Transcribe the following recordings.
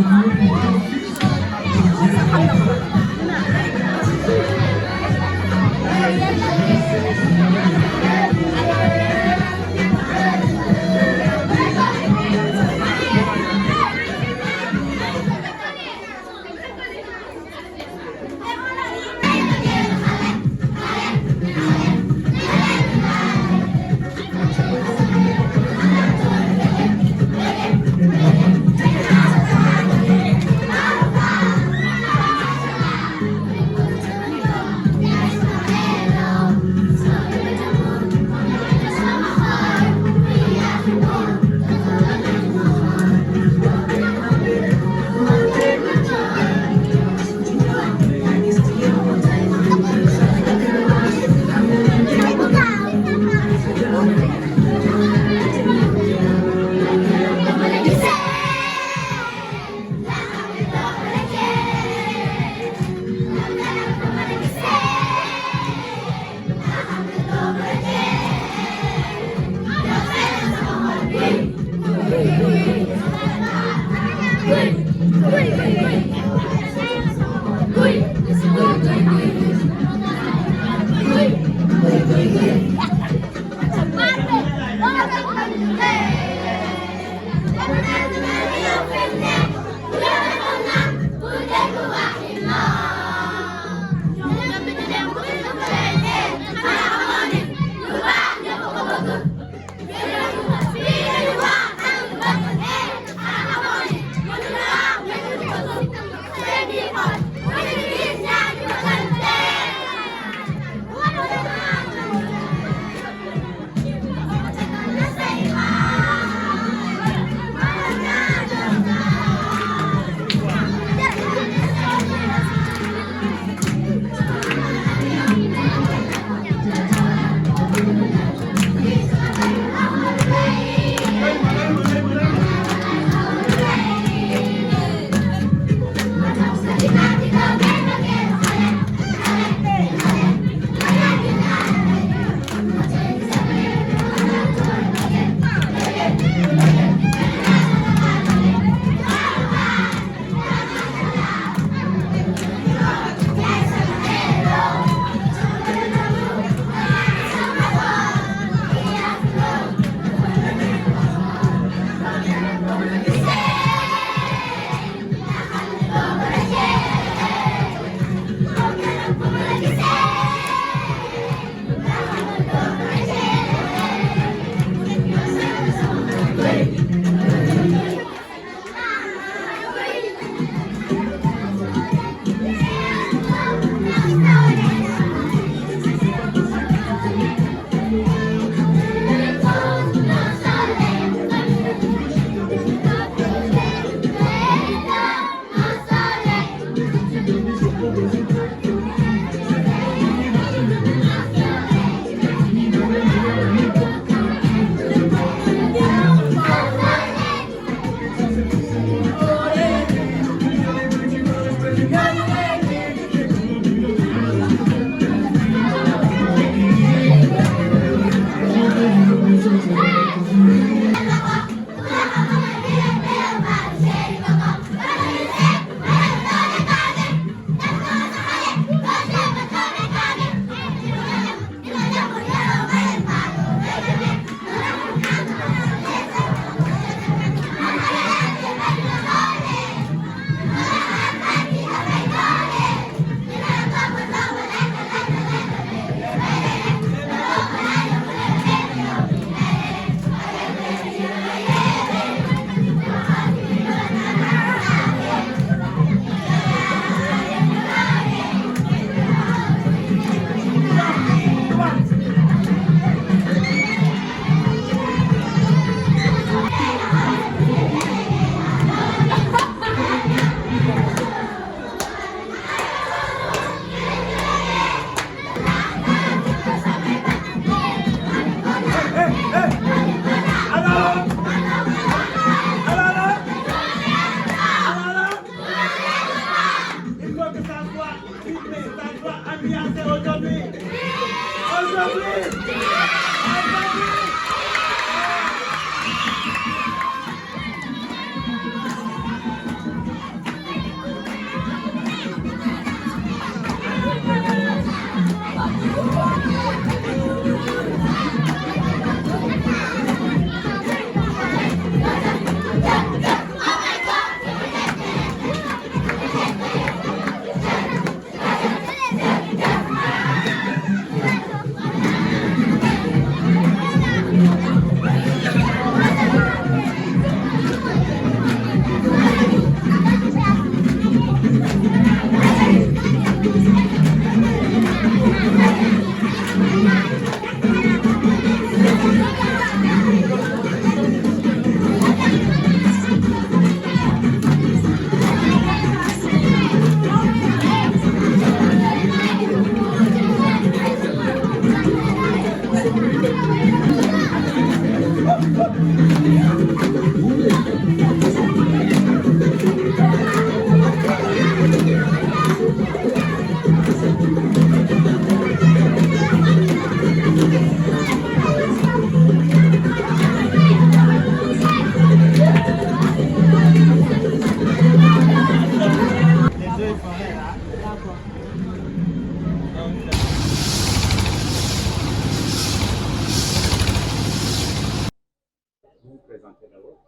아,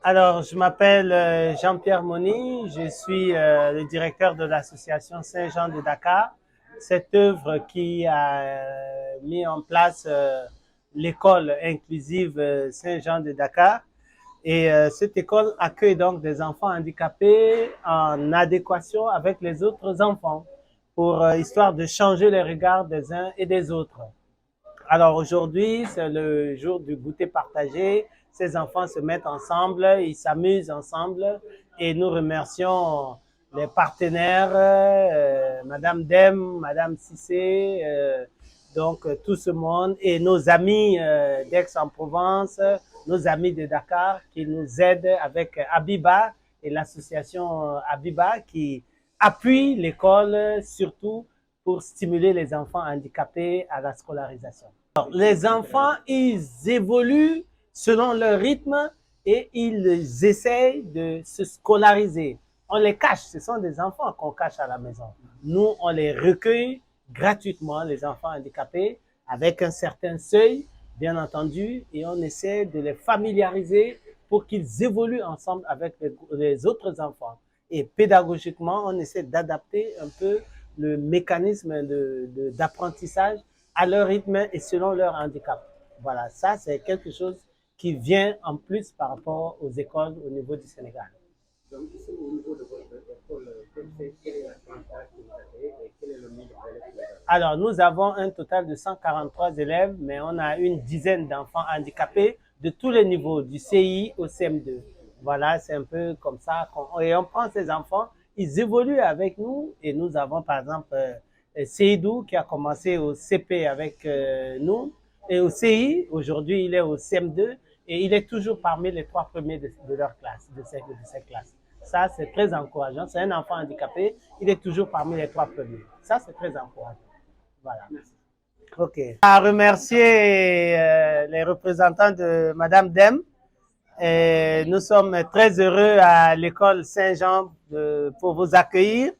Alors, je m'appelle Jean-Pierre Moni, je suis le directeur de l'association Saint-Jean de Dakar, cette œuvre qui a mis en place l'école inclusive Saint-Jean de Dakar. Et cette école accueille donc des enfants handicapés en adéquation avec les autres enfants pour histoire de changer les regards des uns et des autres. Alors aujourd'hui, c'est le jour du goûter partagé. Ces enfants se mettent ensemble, ils s'amusent ensemble et nous remercions les partenaires, Madame Dem, Madame Cissé, donc tout ce monde et nos amis d'Aix-en-Provence, nos amis de Dakar qui nous aident avec Abiba et l'association Abiba qui appuie l'école surtout pour stimuler les enfants handicapés à la scolarisation. Alors, les enfants, ils évoluent selon leur rythme et ils essayent de se scolariser. On les cache, ce sont des enfants qu'on cache à la maison. Nous, on les recueille gratuitement, les enfants handicapés, avec un certain seuil, bien entendu, et on essaie de les familiariser pour qu'ils évoluent ensemble avec les autres enfants. Et pédagogiquement, on essaie d'adapter un peu le mécanisme d'apprentissage à leur rythme et selon leur handicap. Voilà, ça c'est quelque chose qui vient en plus par rapport aux écoles au niveau du Sénégal. Donc, ici, au niveau de votre école, quel est la tranche que vous avez et quel est le nombre d'élèves? Alors, nous avons un total de 143 élèves, mais on a une dizaine d'enfants handicapés de tous les niveaux, du CI au CM2. Voilà, c'est un peu comme ça et on prend ces enfants, ils évoluent avec nous et nous avons par exemple Seydou qui a commencé au CP avec nous et au CI, aujourd'hui il est au CM2 et il est toujours parmi les 3 premiers de leur classe, de cette classe. Ça, c'est très encourageant. C'est un enfant handicapé, il est toujours parmi les 3 premiers. Ça, c'est très encourageant. Voilà. OK. À remercier les représentants de Madame Dem. Et nous sommes très heureux à l'école Saint-Jean pour vous accueillir.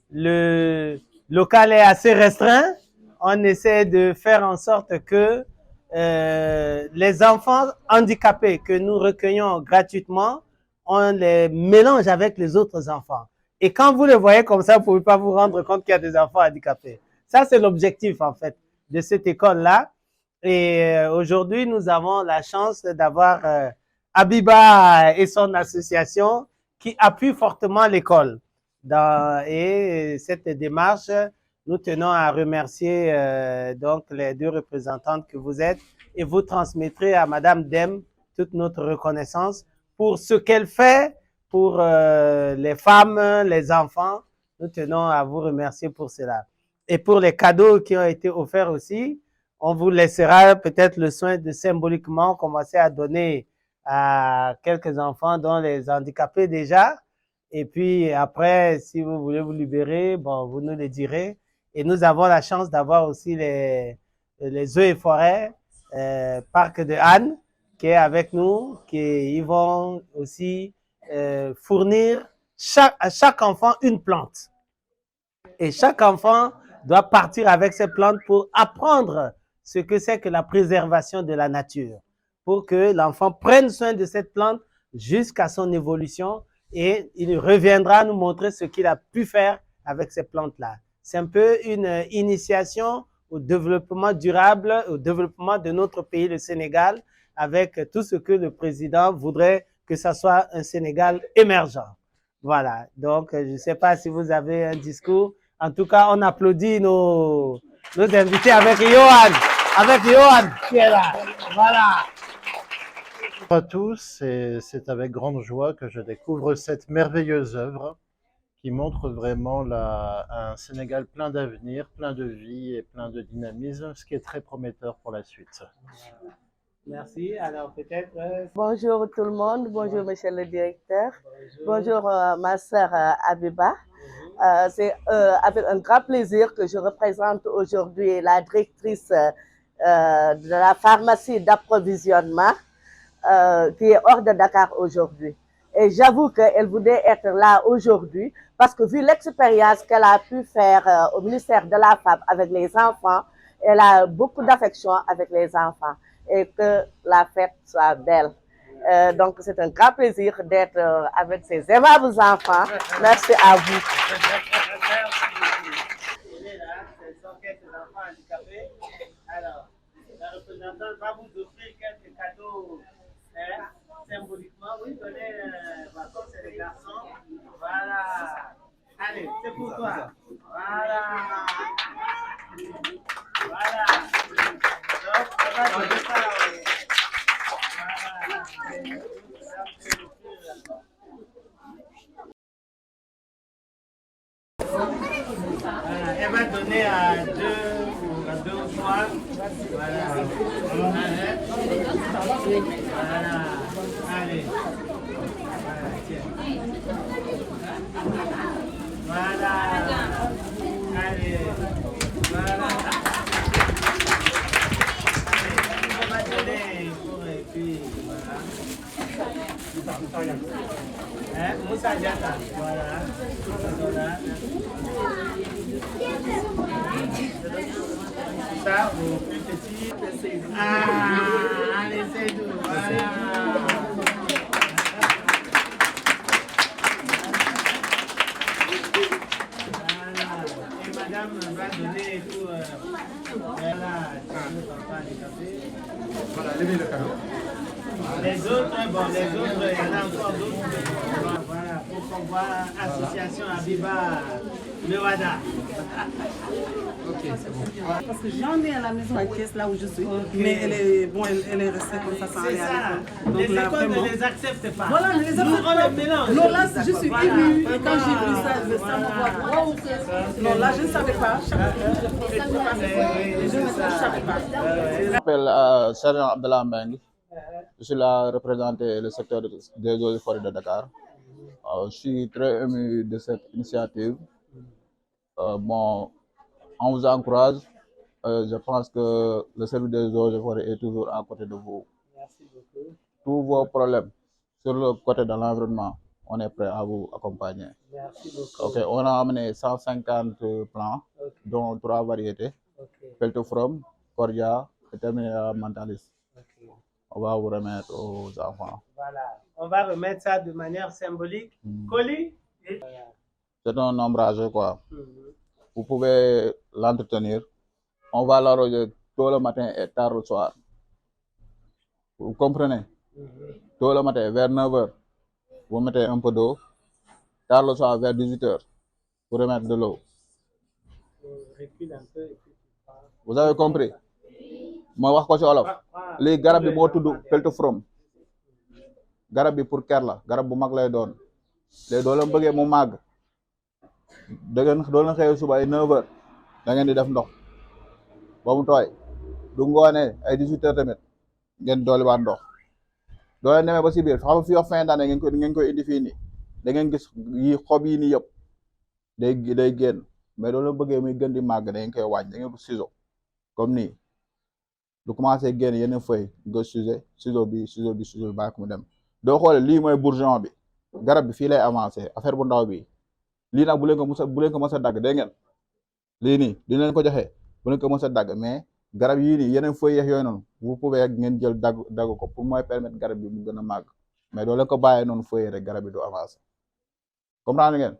Le local est assez restreint. On essaie de faire en sorte que les enfants handicapés que nous recueillons gratuitement, on les mélange avec les autres enfants. Et quand vous les voyez comme ça, vous ne pouvez pas vous rendre compte qu'il y a des enfants handicapés. Ça, c'est l'objectif, en fait, de cette école-là. Et aujourd'hui, nous avons la chance d'avoir Abiba et son association qui appuient fortement l'école. Et cette démarche, nous tenons à remercier donc les deux représentantes que vous êtes et vous transmettrez à Madame Dem toute notre reconnaissance pour ce qu'elle fait pour les femmes, les enfants. Nous tenons à vous remercier pour cela. Et pour les cadeaux qui ont été offerts aussi, on vous laissera peut-être le soin de symboliquement commencer à donner à quelques enfants, dont les handicapés déjà. Et puis après, si vous voulez vous libérer, bon, vous nous le direz. Et nous avons la chance d'avoir aussi les eaux et forêts, Parc de Anne, qui est avec nous, qui ils vont aussi fournir à chaque enfant une plante. Et chaque enfant doit partir avec ses plantes pour apprendre ce que c'est que la préservation de la nature, pour que l'enfant prenne soin de cette plante jusqu'à son évolution et il reviendra nous montrer ce qu'il a pu faire avec ces plantes-là. C'est un peu une initiation au développement durable, au développement de notre pays, le Sénégal, avec tout ce que le président voudrait que ça soit un Sénégal émergent. Voilà, donc je ne sais pas si vous avez un discours. En tout cas, on applaudit nos invités avec Johan qui est là. Voilà. Bonjour à tous, et c'est avec grande joie que je découvre cette merveilleuse œuvre qui montre vraiment un Sénégal plein d'avenir, plein de vie et plein de dynamisme, ce qui est très prometteur pour la suite. Merci. Alors peut-être. Bonjour tout le monde, bonjour monsieur le directeur, bonjour ma sœur Abiba. C'est avec un grand plaisir que je représente aujourd'hui la directrice de la pharmacie d'approvisionnement qui est hors de Dakar aujourd'hui. Et j'avoue qu'elle voulait être là aujourd'hui parce que vu l'expérience qu'elle a pu faire au ministère de la Femme avec les enfants, elle a beaucoup d'affection avec les enfants et que la fête soit belle. Donc, c'est un grand plaisir d'être avec ces aimables enfants. Merci à vous. Alors, la représentante va vous offrir quelques cadeaux symboliquement. Oui, donnez comme c'est les garçons. Voilà. Allez, c'est pour toi. Voilà. Voilà. Donc, on va donner ça. Voilà. Elle va donner à deux ou trois. Voilà. Voilà. Allez. Voilà, tiens. Voilà. Allez. Voilà. On va donner pour et puis voilà. Moussa Diata. Voilà. Voilà. Ça, aux plus petits. Ah, allez, c'est doux. Voilà. Et madame va donner pour. Voilà, Voilà, levez le cadeau. les autres, bon, les autres, il y en a encore d'autres. Voilà, pour qu'on voit Association Abiba Mewada. Ok, c'est bon. Parce que j'en ai à la maison à Thiès, là où je suis. Mais elle est, bon, elle est restée comme ça sans C'est aller à ça. l'école. Les Donc là, écoles vraiment. ne les acceptent pas. Voilà, ne les Nous, acceptent on pas. les mélange. Non, là, je suis Voilà. émue. Et quand j'ai vu ça, ça me voit. Wow. Non, là, je ne savais pas. Je ne savais pas. Je m'appelle Sergent Abdallah Mbengue. Je suis là représenter le secteur des eaux et forêts de Dakar. Je suis très ému de cette initiative. Bon, on vous encourage. Je pense que le service des eaux et forêts est toujours à côté de vous. Merci beaucoup. Tous vos problèmes sur le côté de l'environnement, on est prêt à vous accompagner. Merci beaucoup. Ok, on a amené 150 plants, dont 3 variétés. Peltophorum, Cordia et Terminera mentalis. On va vous remettre aux enfants. Voilà. On va remettre ça de manière symbolique. Colis. Voilà. C'est un ombrage, quoi. Vous pouvez l'entretenir. On va l'arroser tôt le matin et tard le soir. Vous comprenez? Tôt le matin, vers 9h, vous mettez un peu d'eau. Tard le soir, vers 18h, vous remettez de l'eau. Recule un peu. Et puis tu prends. Vous avez compris? Ma wax ko ci olof. Lii garab bi moo tudd Peltophorum. Garab bi pour ker la, garab bu mag lay doon. Léegi doo leen bëggee mu màgg. Doo leen xëy suba ay 9h da ngeen di def ndox ba mu tooy. Du ngoonee ay 18h tamit ngeen dolliwaat ndox. Doo leen demee ba si biir xam nga fii fin d'année ngeen koy indi fii nii da ngeen gis yi xob yi nii yëpp day génn mais doo leen bëggee muy gën di màgg da ngeen koy wàññi da ngeen ko ciseau comme nii. Du commencé génn yeneen feuille nga ciseau bi bàyyi ko mu dem doo xoolee lii mooy bourgeon bi garab bi fii lay avancé affaire bu ndaw bi lii nag bu leen ko mës a dagg dégg ngeen lii nii di leen ko joxe bu leen ko mës a dagg mais garab yii nii yeneen feuille yeex yooyu noonu vous pouvez ngeen jël dagg ko pour mooy permettre garab bi mu gën a màgg mais doo leen ko bàyyee noonu feuille rek garab bi du avancé comprendre ngeen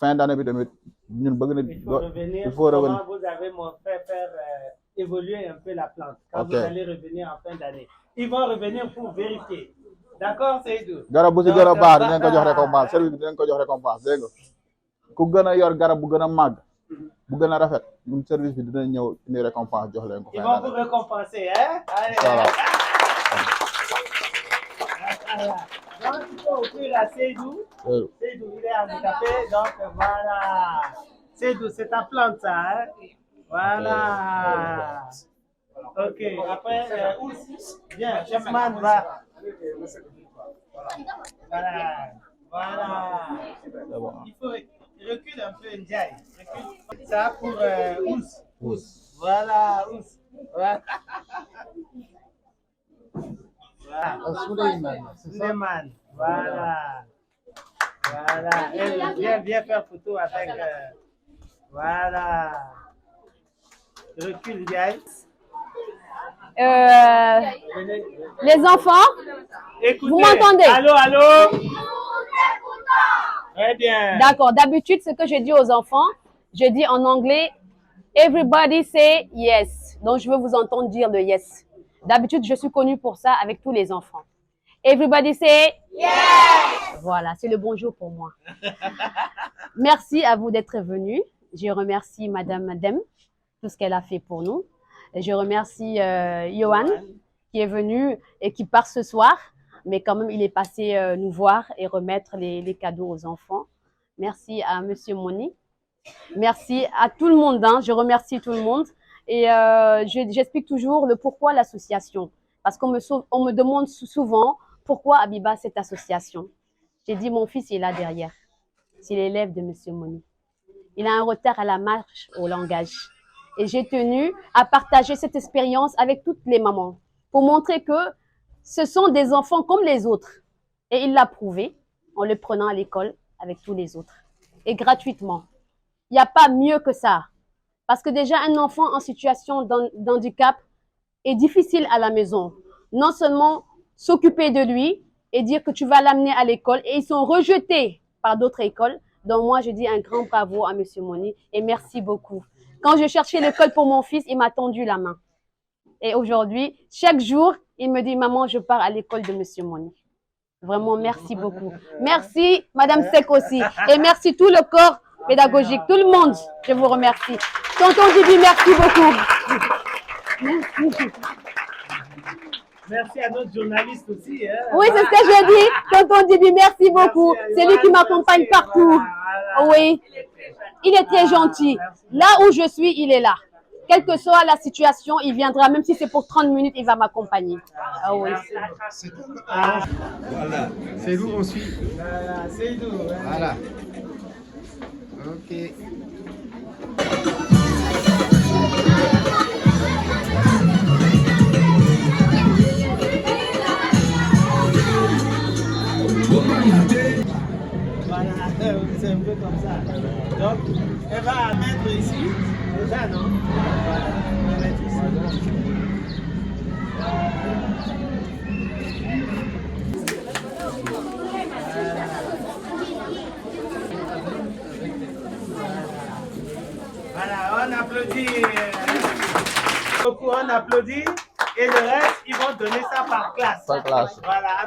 fin d'année bi tamit ñun bëgg na il faut revenir. Comment vous avez fait faire évoluer un peu la plante quand vous allez revenir en fin d'année. Ils vont revenir pour vérifier. D'accord, Seydou? Garab bu si gën a baax dinañ ko jox récompense service bi dinañ ko jox récompense dégg nga ku gën a yor garab bu gën a màgg bu gën a rafet ñun service bi dinañ ñëw indi récompense jox leen ko. Ils vont vous récompenser, hein? Allez. Voilà. Donc, il faut offrir à Seydou. Seydou, il est handicapé, donc voilà. Seydou, c'est ta plante, ça, hein? Voilà. Ok, après, bien, Ousmane va. Voilà. Voilà. Il faut recule un peu, Ndiaye. Recule. Ça pour Ous. Voilà, Ous. Voilà. Suleiman. Voilà. Voilà. Viens faire photo avec. Voilà. Recule, Ndiaye. Les enfants, Écoutez. vous m'entendez? Allô, allô? Très bien. D'accord. D'habitude, ce que je dis aux enfants, je dis en anglais, everybody say yes. Donc, je veux vous entendre dire le yes. D'habitude, je suis connue pour ça avec tous les enfants. Everybody say yes. Voilà, c'est le bonjour pour moi. Merci à vous d'être venus. Je remercie Madame Dem, tout ce qu'elle a fait pour nous. Et je remercie Johan, qui est venu et qui part ce soir. Mais quand même, il est passé nous voir et remettre les cadeaux aux enfants. Merci à Monsieur Moni. Merci à tout le monde. Hein. Je remercie tout le monde. Et j'explique toujours le pourquoi l'association. Parce qu'on me demande souvent pourquoi Abiba cette association. J'ai dit, mon fils est là derrière. C'est l'élève de Monsieur Moni. Il a un retard à la marche au langage. Et j'ai tenu à partager cette expérience avec toutes les mamans pour montrer que ce sont des enfants comme les autres. Et il l'a prouvé en le prenant à l'école avec tous les autres. Et gratuitement. Il n'y a pas mieux que ça. Parce que déjà, un enfant en situation d'handicap est difficile à la maison. Non seulement s'occuper de lui et dire que tu vas l'amener à l'école. Et ils sont rejetés par d'autres écoles. Donc moi, je dis un grand bravo à Monsieur Moni et merci beaucoup. Quand je cherchais l'école pour mon fils, il m'a tendu la main. Et aujourd'hui, chaque jour, il me dit, maman, je pars à l'école de Monsieur Moni. Vraiment, merci beaucoup. Merci, Madame Sek aussi. Et merci tout le corps pédagogique, tout le monde. Je vous remercie. Tonton Dibi, merci beaucoup. Merci. Merci à notre journaliste aussi. Hein. Oui, c'est ce que je dis. Tonton Dibi, merci beaucoup. C'est lui qui m'accompagne partout. Oui. Il est très gentil. Là où je suis, il est là. Quelle que soit la situation, il viendra. Même si c'est pour 30 minutes, il va m'accompagner. Ah oui. Voilà. C'est où on suit? Voilà, c'est nous. Hein. Voilà. Ok. Voilà, c'est un peu comme ça. Donc, elle va mettre ici. Déjà, non? Voilà, elle va mettre ici. Voilà, on applaudit. Beaucoup, on applaudit. Et le reste, ils vont donner ça par classe. Par classe. Voilà.